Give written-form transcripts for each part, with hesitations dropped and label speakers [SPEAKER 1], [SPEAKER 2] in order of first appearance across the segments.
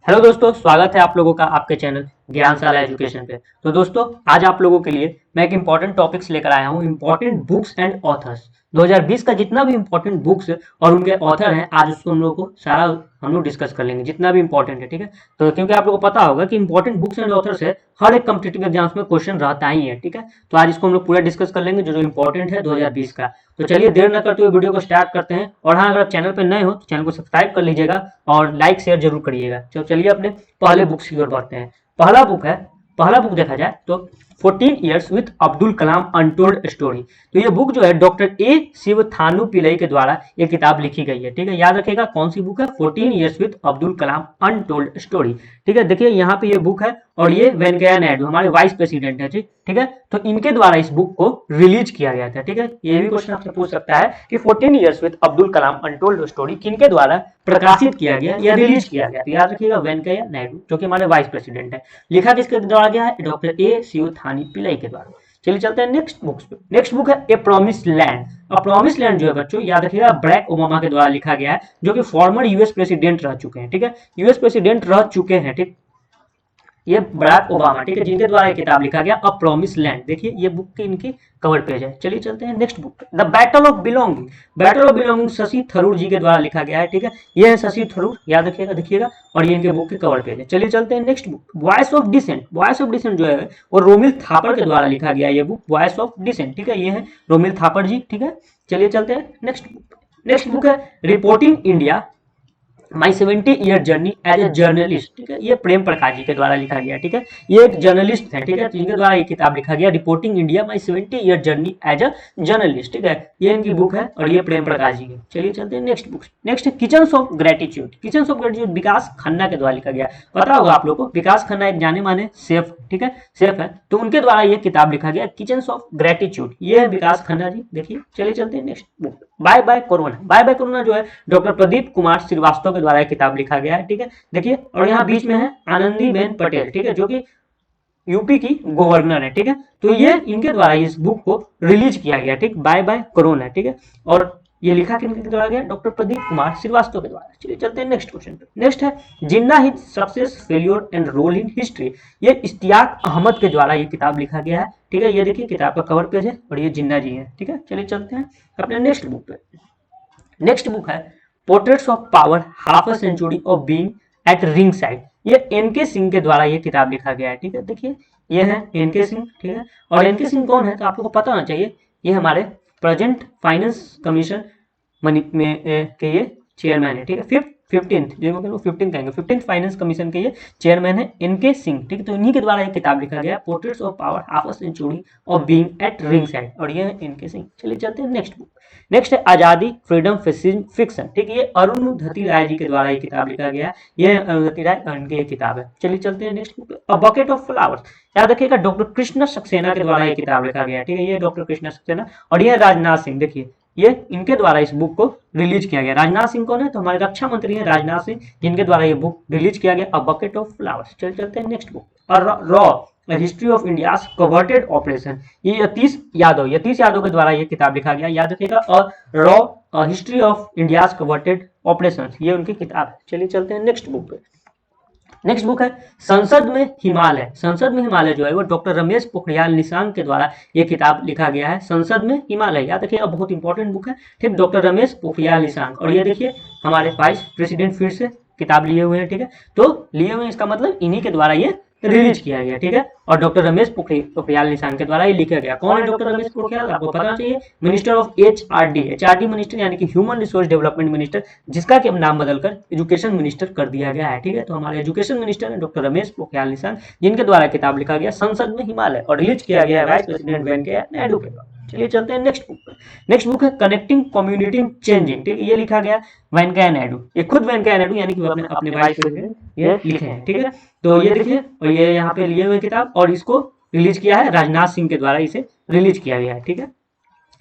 [SPEAKER 1] Hello दोस्तों, स्वागत है आप लोगों का आपके चैनल ज्ञानशाला एजुकेशन पे। तो दोस्तों, आज आप लोगों के लिए मैं एक इंपॉर्टेंट टॉपिक्स लेकर आया हूँ, इंपॉर्टेंट बुक्स एंड ऑथर्स। 2020 का जितना भी इंपॉर्टेंट बुक्स और उनके ऑथर हैं, आज उसको हम लोग को सारा हम लोग डिस्कस कर लेंगे, जितना भी इंपॉर्टेंट है। ठीक है, तो क्योंकि आप लोगों को पता होगा कि इंपॉर्टेंट बुक्स एंड ऑथर्स है, हर एक कॉम्पिटेटिव एग्जाम्स में क्वेश्चन रहता ही है। ठीक है, तो आज इसको हम लोग पूरा डिस्कस कर लेंगे, जो जो इंपॉर्टेंट है 2020 का। तो चलिए देर न करते हुए वीडियो को स्टार्ट करते हैं। और हाँ, अगर आप चैनल पर नए हो तो चैनल को सब्सक्राइब कर लीजिएगा और लाइक शेयर जरूर करिएगा। तो चलिए अपने पहले बुक्स की ओर बढ़ते हैं। पहला बुक देखा जाए तो 14 years with Abdul Kalam untold story. तो ये बुक जो है डॉक्टर ए शिव थानु पिल्लई के द्वारा ये किताब लिखी गई है। ठीक है, याद रखिएगा कौन सी बुक है, 14 years with Abdul Kalam untold story. ठीक है, देखिए यहाँ पे ये बुक है और ये वेंकैया नायडू हमारे वाइस प्रेसिडेंट है। ठीक है, तो इनके द्वारा इस बुक को रिलीज किया गया था। ठीक है, ये भी क्वेश्चन आपसे पूछ सकता है कि 14 years with Abdul Kalam untold story किनके द्वारा प्रकाशित किया गया या रिलीज किया गया। तो याद रखिएगा वेंकैया नायडू, जो कि हमारे वाइस प्रेसिडेंट है। लिखा किसके द्वारा गया है, डॉक्टर ए शिव थानी पिल्लई के द्वारा। चलिए चलते हैं नेक्स्ट बुक्स पे। नेक्स्ट बुक है ए promise land. A promise land जो है बच्चों, याद रखिएगा बराक ओबामा के द्वारा लिखा गया है, जो कि फॉर्मर यूएस प्रेसिडेंट रह चुके हैं। ठीक है, यूएस प्रेसिडेंट रह चुके हैं। ठीक, ये बराक ओबामा, ठीक है, जिनके द्वारा ये किताब लिखा गया अ प्रॉमिस लैंड। देखिए ये बुक की इनकी कवर पेज है। चलिए चलते हैं next book, the battle of belonging. Battle of belonging Shashi Tharoor ji के द्वारा लिखा गया है। ठीक है, ये है शशि थरूर, याद रखिएगा, देखिएगा, और ये इनके बुक की कवर पेज है। चलिए चलते हैं next book, voice of dissent. Voice of dissent जो है वो रोमिल थापर के द्वारा लिखा गया ये बुक, वॉइस ऑफ डिसेंट। ठीक है, ये है रोमिल थापर जी। ठीक है, चलिए चलते हैं नेक्स्ट बुक। नेक्स्ट बुक है reporting India my 70 year journey as a journalist. ठीक है, ये प्रेम प्रकाश जी के द्वारा लिखा गया। ठीक है, ये एक जर्नलिस्ट है। ठीक है, जिनके द्वारा ये किताब लिखा गया reporting India my 70 year journey as a journalist. ठीक है, ये इनकी बुक है और ये प्रेम प्रकाश जी है। चलिए चलते हैं next book. Next kitchens of gratitude. Kitchens of gratitude Vikas Khanna के द्वारा लिखा गया। पता होगा आप लोग को, विकास खन्ना एक जाने माने सेफ, ठीक है, सेफ है, तो उनके द्वारा ये किताब लिखा गया किचन्स ऑफ ग्रेटिट्यूड। ये है विकास खन्ना जी। देखिए चलिए चलते हैं next book, bye bye corona. Bye bye corona जो है डॉक्टर प्रदीप कुमार श्रीवास्तव के द्वारा किताब लिखा गया है। ठीक है, देखिए, और यहाँ बीच में है आनंदीबेन पटेल, ठीक है, जो कि यूपी की गवर्नर है। ठीक है, तो ये इनके द्वारा इस बुक को रिलीज किया गया। ठीक, बाय बाय कोरोना। ठीक है, और ये लिखा किनके द्वारा गया, डॉक्टर प्रदीप कुमार श्रीवास्तव के द्वारा। चलिए चलते हैं नेक्स्ट क्वेश्चन पे। नेक्स्ट है Jinnah his success failure and role in history. ये इश्तियाक अहमद के द्वारा ये किताब लिखा गया है। ठीक है, ये देखिए किताब का कवर पेज है और ये जिन्ना जी है। ठीक है, चलिए चलते हैं अपने नेक्स्ट बुक पे। नेक्स्ट बुक है portraits of power half a century of being at ring side. ये एनके सिंह के द्वारा ये किताब लिखा गया है। ठीक है, देखिए ये है एनके सिंह। ठीक है, और एनके सिंह कौन है तो आप लोगों को पता होना चाहिए, ये हमारे प्रेजेंट फाइनेंस कमीशन मनी में के ये चेयरमैन है। ठीक है, 15th कहेंगे, 15th फाइनेंस कमीशन के ये चेयरमैन है एनके सिंह। ठीक है, तो इन्हीं के द्वारा ये किताब लिखा गया portraits of power half a century of being at ring side, और ये है एनके सिंह। चलिए चलते हैं नेक्स्ट बुक। नेक्स्ट है आजादी फ्रीडम फिक्शन। ठीक है, ये अरुणधति राय जी के द्वारा ये किताब लिखा गया। ये अरुणधति राय इनकी किताब है। चलिए चलते हैं next book, a bucket of flowers. याद रखिएगा डॉक्टर कृष्ण सक्सेना के द्वारा ये किताब लिखा गया। ठीक है, ये डॉक्टर कृष्ण सक्सेना, और ये राजनाथ सिंह। देखिए ये इनके द्वारा इस बुक को रिलीज किया गया। राजनाथ सिंह कौन है तो हमारे रक्षा मंत्री हैं राजनाथ सिंह, जिनके द्वारा ये बुक रिलीज किया गया, अ बकेट ऑफ फ्लावर्स। चलते हैं नेक्स्ट बुक, रॉ history of India covert operation. ये यतीश यादव के द्वारा ये किताब लिखा गया। याद रखिएगा, और रॉ history of India covert operation, ये उनकी किताब है। चलिए चलते हैं नेक्स्ट बुक पे। नेक्स्ट बुक है संसद में हिमालय। संसद में हिमालय जो है वो डॉक्टर रमेश पोखरियाल निशंक के द्वारा ये किताब लिखा गया है, संसद में हिमालय। याद रखिएगा बहुत इंपॉर्टेंट बुक है। ठीक, डॉक्टर रमेश पोखरियाल निशंक, और ये देखिए हमारे वाइस प्रेसिडेंट फिर से किताब लिए हुए हैं। ठीक है, तो लिए हुए इसका मतलब इन्हीं के द्वारा ये रिलीज किया गया। ठीक है, और डॉक्टर रमेश पोखरियाल निशंक के द्वारा ये लिखा गया। कौन है डॉक्टर रमेश पोखरियाल, आपको पता चाहिए, मिनिस्टर ऑफ एचआरडी मिनिस्टर, यानी कि ह्यूमन रिसोर्स डेवलपमेंट मिनिस्टर, जिसका कि नाम बदलकर एजुकेशन मिनिस्टर कर दिया गया है। ठीक है, तो हमारे एजुकेशन मिनिस्टर है डॉक्टर रमेश पोखरियाल निशंक, जिनके द्वारा किताब लिखा गया संसद में हिमालय, और रिलीज किया गया है वाइस प्रेसिडेंट वेंकैया नायडू के द्वारा। चलिए चलते हैं नेक्स्ट बुक पर। नेक्स्ट बुक है कनेक्टिंग कम्युनिटी चेंजिंग। ठीक है, ये लिखा गया वेंकैया नायडू, ये खुद वेंकैया नायडू यानी कि अपने वाइस प्रेसिडेंट ये लिखे हैं। ठीक है, तो ये देखिए, और ये यहाँ पे लिए हुए किताब, और इसको रिलीज किया है राजनाथ सिंह के द्वारा, इसे रिलीज किया गया है। ठीक है,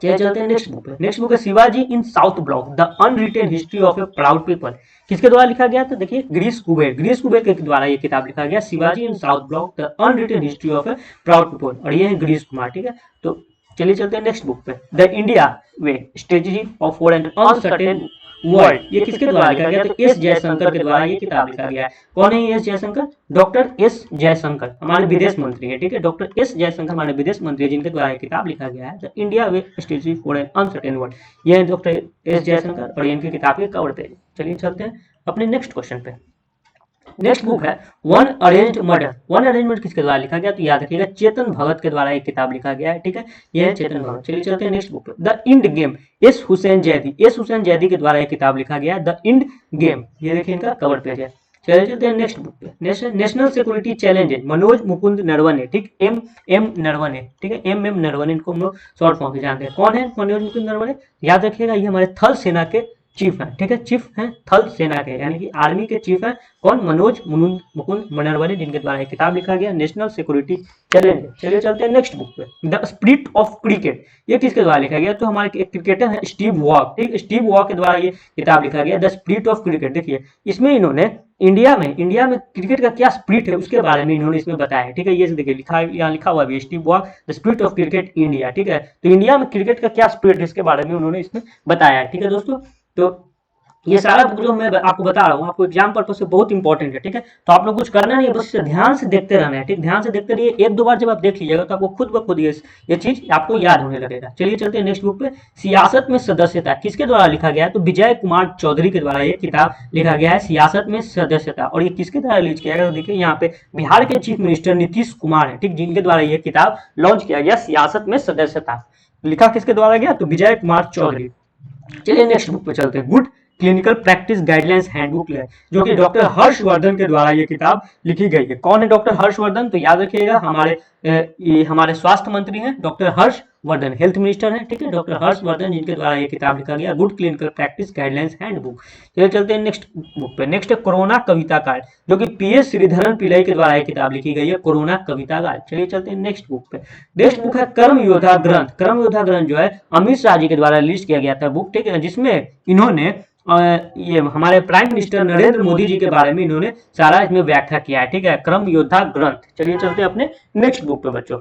[SPEAKER 1] चलिए चलते हैं नेक्स्ट बुक पे। नेक्स्ट बुक है Shivaji in South Block the unwritten history of a proud people. किसके द्वारा लिखा गया तो देखिए गिरीश कुबेर के द्वारा ये किताब लिखा गया, Shivaji in South Block the unwritten history of a proud people, और ये है गिरीश कुमार। ठीक है, तो चलिए चलते हैं नेक्स्ट बुक पे, the India way strategy of for an uncertain world. ये किसके द्वारा लिखा गया? तो एस जयशंकर के द्वारा ये किताब लिखा गया है। कौन है ये S Jaishankar? Doctor S Jaishankar, हमारे विदेश मंत्री है, ठीक है। डॉक्टर एस जयशंकर हमारे विदेश मंत्री है, जिनके द्वारा ये किताब लिखा गया है, the India way strategy for an uncertain world. ये है डॉक्टर एस जयशंकर और इनकी किताब के कवर पेज। चलिए चलते हैं अपने नेक्स्ट क्वेश्चन पे। नेक्स्ट बुक है one arranged murder. One arrangement किसके द्वारा लिखा गया? तो याद रखिएगा चेतन भगत के द्वारा एक किताब लिखा गया है, ठीक है। यह है चेतन भगत। चलिए चलते हैं नेक्स्ट बुक पे, the end game, S Hussain Zaidi. S Hussain Zaidi के द्वारा एक किताब लिखा गया है, द इंड गेम। ये देखिए इनका कवर पेज है। चलिए चलते हैं नेक्स्ट बुक पे, national security challenge, Manoj Mukund Naravane, ठीक, एम नरवणे, ठीक है, एम नरवणे, इनको हम लोग शॉर्ट फॉर्म में जानते हैं। कौन है मनोज मुकुंद नरवणे? याद रखिएगा ये हमारे थल सेना के चीफ हैं, ठीक है, चीफ हैं थल सेना के, यानी कि आर्मी के चीफ हैं। कौन? मनोज मुकुंद नरवणे, जिनके द्वारा एक किताब लिखा गया नेशनल सिक्योरिटी चैलेंज। चलिए चलते हैं नेक्स्ट बुक पे, द स्पिरिट ऑफ क्रिकेट। ये किसके द्वारा लिखा गया? तो हमारे एक क्रिकेटर है स्टीव वॉ, ठीक, स्टीव वॉ के द्वारा ये किताब लिखा गया, द स्पिरिट ऑफ क्रिकेट। देखिए इसमें इन्होंने इंडिया में क्रिकेट का क्या स्पिरिट है उसके बारे में इन्होंने इसमें बताया है, ठीक है। ये देखिए यहाँ लिखा हुआ भी Steve Waugh, the spirit of cricket India, ठीक है। तो इंडिया में क्रिकेट का क्या स्पिरिट है इसके बारे में उन्होंने इसमें बताया है, ठीक है दोस्तों। तो ये सारा बुक जो मैं आपको बता रहा हूँ आपको एग्जाम पर्पज से बहुत इंपॉर्टेंट है, ठीक है। तो आप लोग कुछ करना नहीं है, बस ध्यान से देखते रहना है, ठीक, ध्यान से देखते रहिए। एक दो बार जब आप देख लीजिएगा तो आपको खुद ब खुद ये चीज आपको याद होने लगेगा। चलिए चलते हैं नेक्स्ट बुक पे, सियासत में सदस्यता। किसके द्वारा लिखा गया है? तो विजय कुमार चौधरी के द्वारा ये किताब लिखा गया है, सियासत में सदस्यता। और ये किसके द्वारा रिलीज किया गया? तो देखिए यहाँ पे बिहार के चीफ मिनिस्टर नीतीश कुमार है, ठीक, जिनके द्वारा ये किताब लॉन्च किया गया, सियासत में सदस्यता। लिखा किसके द्वारा गया? तो विजय कुमार चौधरी। चलिए नेक्स्ट बुक पे चलते हैं, good clinical practice guidelines handbook है, जो कि डॉक्टर हर्षवर्धन के द्वारा ये किताब लिखी गई है। कौन है डॉक्टर हर्षवर्धन? तो याद रखिएगा हमारे स्वास्थ्य मंत्री हैं डॉक्टर हर्षवर्धन, हेल्थ मिनिस्टर हैं, ठीक है, डॉक्टर हर्षवर्धन, जिनके द्वारा ये किताब लिखा गया, good clinical practice guidelines handbook. चलिए चलते हैं नेक्स्ट बुक पे, नेक्स्ट है कोरोना कविता काल, जो कि पीएस श्रीधरन पिल्लई के द्वारा ये किताब लिखी गई है, कोरोना कविता काल। चलिए चलते हैं नेक्स्ट बुक पे, नेक्स्ट बुक है कर्म योद्धा ग्रंथ। कर्म योद्धा ग्रंथ जो है अमित शाह जी के द्वारा रिलीज किया गया था बुक, ठीक है, जिसमें इन्होंने ये हमारे प्राइम मिनिस्टर नरेंद्र मोदी जी के बारे में इन्होंने सारा इसमें व्याख्या किया है, ठीक है, क्रम योद्धा ग्रंथ। चलिए चलते हैं अपने नेक्स्ट बुक पे बच्चों।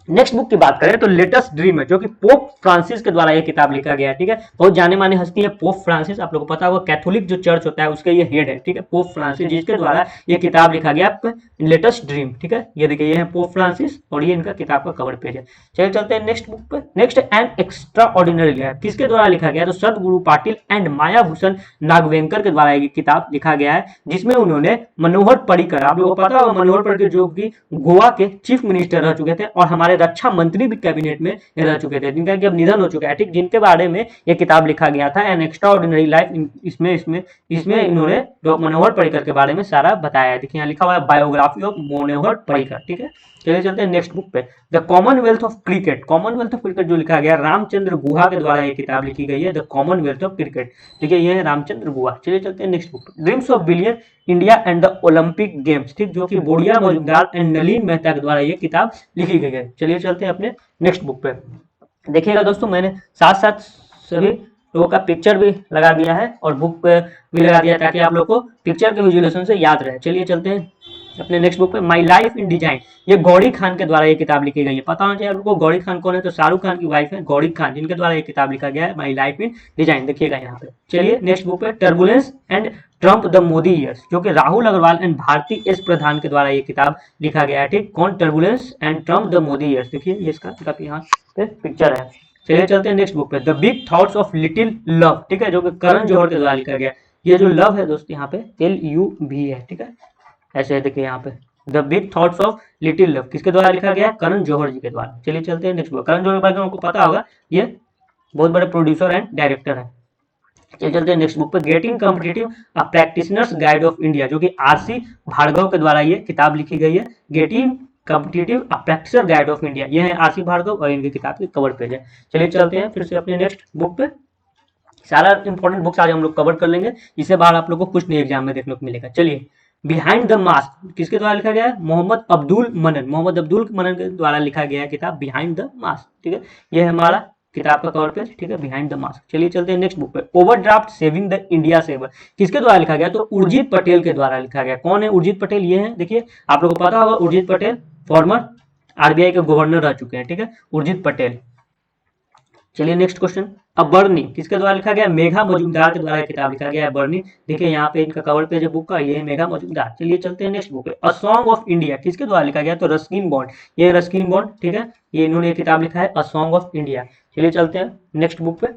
[SPEAKER 1] नेक्स्ट बुक की बात करें तो लेटेस्ट ड्रीम है, जो कि पोप फ्रांसिस के द्वारा ये किताब लिखा गया है, ठीक है। बहुत जाने माने हस्ती है पोप फ्रांसिस, आप लोगों को पता होगा कैथोलिक जो चर्च होता है उसके ये हेड है, ठीक है, पोप फ्रांसिस, जिसके द्वारा ये किताब लिखा गया लेटेस्ट ड्रीम, ठीक है। ये देखिए ये है पोप फ्रांसिस और ये इनका किताब का कवर पेज है। चलिए चलते हैं नेक्स्ट बुक पे, next an extra ordinary life, किसके द्वारा लिखा गया? तो सदगुरु पाटिल एंड माया भूषण नागवेंकर के द्वारा ये किताब लिखा गया है, जिसमें उन्होंने मनोहर पर्रिकर, आप लोगों को पता होगा मनोहर पर्रिकर जो कि गोवा के चीफ मिनिस्टर रह चुके थे और हमारे रक्षा मंत्री भी कैबिनेट में रह चुके थे, जिनका कि अब निधन हो चुका है, ठीक, जिनके बारे में यह किताब लिखा गया था एन एक्स्ट्रा ऑर्डिनरी लाइफ। इसमें इन्होंने मनोहर पर्रिकर के बारे में सारा बताया है। देखिए यहाँ लिखा हुआ है बायोग्राफी ऑफ मनोहर पर्रिकर, ठीक है। चलिए चलते हैं नेक्स्ट बुक पे, the Commonwealth of cricket. Commonwealth of cricket जो लिखा गया रामचंद्र गुहा के द्वारा ये किताब लिखी गई है, द कॉमनवेल्थ ऑफ क्रिकेट, ठीक है, ये है रामचंद्र गुहा। चलिए चलते हैं next book, dreams of billion India and the Olympic games, ठीक, जो कि बोरिया मजुमदार एंड नलिन मेहता के द्वारा ये किताब लिखी गई है। चलिए चलते हैं अपने नेक्स्ट बुक पे। देखिएगा दोस्तों मैंने साथ साथ सभी लोगों का पिक्चर भी लगा दिया है और बुक पे भी लगा दिया ताकि आप लोग को पिक्चर के विजुअलाइजेशन से याद रहे। चलिए चलते हैं अपने नेक्स्ट बुक पे, माई लाइफ इन डिजाइन। ये गौरी खान के द्वारा ये किताब लिखी गई है। पता होना चाहिए आप लोग को गौरी खान कौन है? तो शाहरुख खान की वाइफ है गौरी खान, जिनके द्वारा ये किताब लिखा गया है, माई लाइफ इन डिजाइन। देखिएगा यहाँ पे। चलिए नेक्स्ट बुक पे, turbulence and Trump the Modi years, जो कि राहुल अग्रवाल एंड भारती एस प्रधान के द्वारा ये किताब लिखा गया है, ठीक, कौन? Turbulence and Trump the Modi years. देखिए ये इसका यहाँ पे पिक्चर है। चलिए चलते हैं नेक्स्ट बुक पे, the big thoughts of little love, ठीक है, जो कि करण जौहर के द्वारा लिखा गया। ये जो लव है दोस्त यहाँ पे LUV है, ठीक है, ऐसे है, देखिए यहाँ पे the big thoughts of little love किसके द्वारा लिखा गया? करण जौहर जी के द्वारा। चलिए चलते हैं नेक्स्ट बुक। करण जौहर के बारे में आपको पता होगा ये बहुत बड़े प्रोड्यूसर एंड डायरेक्टर है। चलिए चलते हैं नेक्स्ट बुक पे, getting competitive a practitioners guide of India, जो कि RC भार्गव के द्वारा ये किताब लिखी गई है, getting competitive a practitioner guide of India. ये है RC भार्गव और इनकी किताब की कवर पेज है। चलिए चलते हैं फिर से अपने नेक्स्ट बुक पे। सारा इंपॉर्टेंट बुक्स आज हम लोग कवर कर लेंगे, इससे बाहर आप लोग को कुछ नहीं एग्जाम में देखने को मिलेगा। चलिए, बिहाइंड द मास्क किसके द्वारा लिखा गया है? मोहम्मद अब्दुल मनन के द्वारा लिखा गया है किताब बिहाइंड द मास्क, ठीक है, ये है हमारा किताब का कवर पेज, ठीक है, बिहाइंड द मास्क। चलिए चलते हैं नेक्स्ट बुक पे, overdraft saving the India saver किसके द्वारा लिखा गया? तो उर्जित पटेल के द्वारा लिखा गया। कौन है उर्जित पटेल? ये है, देखिए आप लोगों को पता होगा उर्जित पटेल फॉर्मर RBI के गवर्नर रह चुके हैं, ठीक है, उर्जित पटेल। चलिए नेक्स्ट क्वेश्चन। अब बर्नी किसके द्वारा लिखा गया है? मेघा मजुमदार के द्वारा ये किताब लिखा गया है बर्नी। देखिए यहाँ पे इनका कवर पेज है बुक का, ये है मेघा मजुमदार। चलिए चलते हैं नेक्स्ट बुक पे। अ सॉन्ग ऑफ इंडिया किसके द्वारा लिखा गया? तो रस्किन बॉन्ड, ये रस्किन बॉन्ड, ठीक है, ये इन्होंने ये किताब लिखा है अ सॉन्ग ऑफ इंडिया। चलिए चलते हैं नेक्स्ट बुक पे।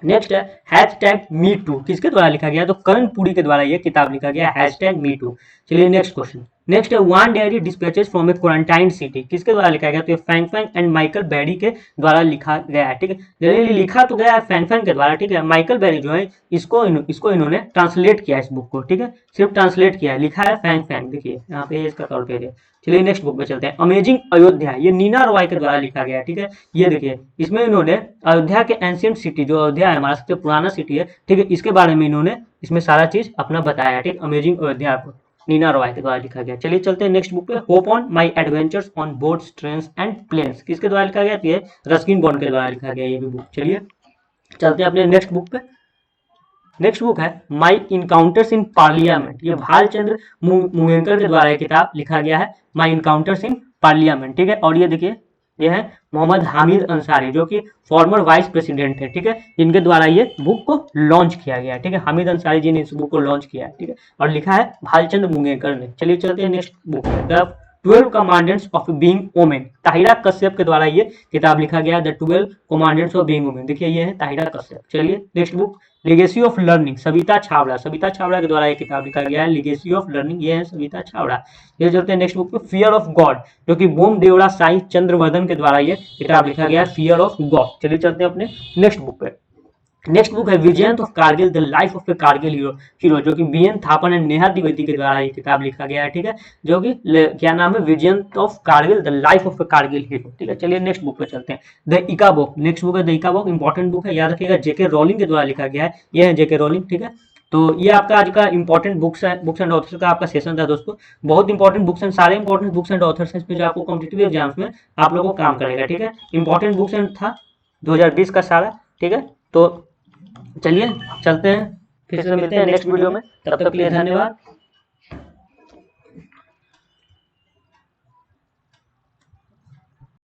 [SPEAKER 1] नेक्स्ट है हैशटैग मी टू किसके द्वारा लिखा गया? तो कर्णपुरी के द्वारा ये किताब लिखा गया हैशटैग मी टू। चलिए नेक्स्ट क्वेश्चन। नेक्स्ट है Wuhan diary dispatches from a quarantine city किसके द्वारा लिखा गया? तो ये Fang Fang and Michael Berry के द्वारा लिखा गया है, ठीक है। चलिए लिखा तो गया है फैंग फैंग के द्वारा, ठीक है। माइकल बेरी जो है इसको इन्होंने ट्रांसलेट किया इस बुक को, ठीक है, सिर्फ ट्रांसलेट किया है, लिखा है फैंग फैंग, देखिए यहाँ पे इसका तौर पे है। चलिए नेक्स्ट बुक पे चलते हैं। अमेजिंग अयोध्या, ये नीना रॉय के द्वारा लिखा गया है, ठीक है। ये देखिए इसमें इन्होंने अयोध्या के एंशियंट सिटी, जो अयोध्या है हमारा सबसे पुराना सिटी है, ठीक है, इसके बारे में इन्होंने इसमें सारा चीज अपना बताया है, ठीक। अमेजिंग अयोध्या को नीना रॉय के द्वारा लिखा गया। चलिए चलते हैं नेक्स्ट बुक पे। Hop on my adventures on boats trains and planes किसके द्वारा लिखा गया? ये रस्किन बॉन्ड के द्वारा लिखा गया ये भी बुक। चलिए चलते हैं अपने नेक्स्ट बुक पे। नेक्स्ट बुक है माई इनकाउंटर्स इन पार्लियामेंट, ये भालचंद्र मुंगेकर के द्वारा ये किताब लिखा गया है, माई इनकाउंटर्स इन पार्लियामेंट, ठीक है। और ये देखिए ये है मोहम्मद हामिद अंसारी जो कि फॉर्मर वाइस प्रेसिडेंट है, ठीक है, जिनके द्वारा ये बुक को लॉन्च किया गया है, ठीक है। हामिद अंसारी जी ने इस बुक को लॉन्च किया है, ठीक है, और लिखा है भालचंद्र मुंगेकर ने। चलिए चलते हैं next book the 12 commandants of being women, Tahira Kashyap के द्वारा ये किताब लिखा गया है, the 12 commandants of being women. देखिए ये है ताहिरा कश्यप। चलिए next book legacy of learning, Savita Chhabra, Savita Chhabra के द्वारा ये किताब लिखा गया है, लेगेसी ऑफ लर्निंग, ये है सविता छाबड़ा। ये चलते हैं नेक्स्ट बुक पे। फियर ऑफ गॉड, जो कि बोम देवड़ा साई चंद्रवर्धन के द्वारा ये किताब लिखा गया है, फियर ऑफ गॉड। चलिए चलते हैं अपने नेक्स्ट बुक पे। नेक्स्ट बुक है Vijayant of Kargil, the life of a Kargil hero, जो कि बीएन थापा एंड नेहा द्विवेदी के द्वारा ये किताब लिखा गया है, ठीक है, जो कि क्या नाम है? Vijayant of Kargil, the life of a Kargil hero, ठीक है। चलिए नेक्स्ट बुक पे चलते हैं। द इका बुक, नेक्स्ट बुक है द इका बुक, इंपॉर्टेंट बुक है, याद रखिएगा, जेके रोलिंग के द्वारा लिखा गया है, ये है जेके रोलिंग, ठीक है। तो ये आपका आज का इंपॉर्टेंट बुक्स एंड ऑथर्स का आपका सेशन था दोस्तों। बहुत इंपॉर्टेंट बुक्स एंड सारे इंपॉर्टेंट बुक्स एंड ऑथर्स हैं इसमें, जो आपको कॉम्पिटिटिव एग्जाम्स में आप लोगों को काम करेगा, ठीक है। इंपॉर्टेंट बुक्स एंड था 2020 का सारा, ठीक है। तो चलिए चलते हैं, फिर से मिलते हैं नेक्स्ट वीडियो में, तब तक के लिए धन्यवाद।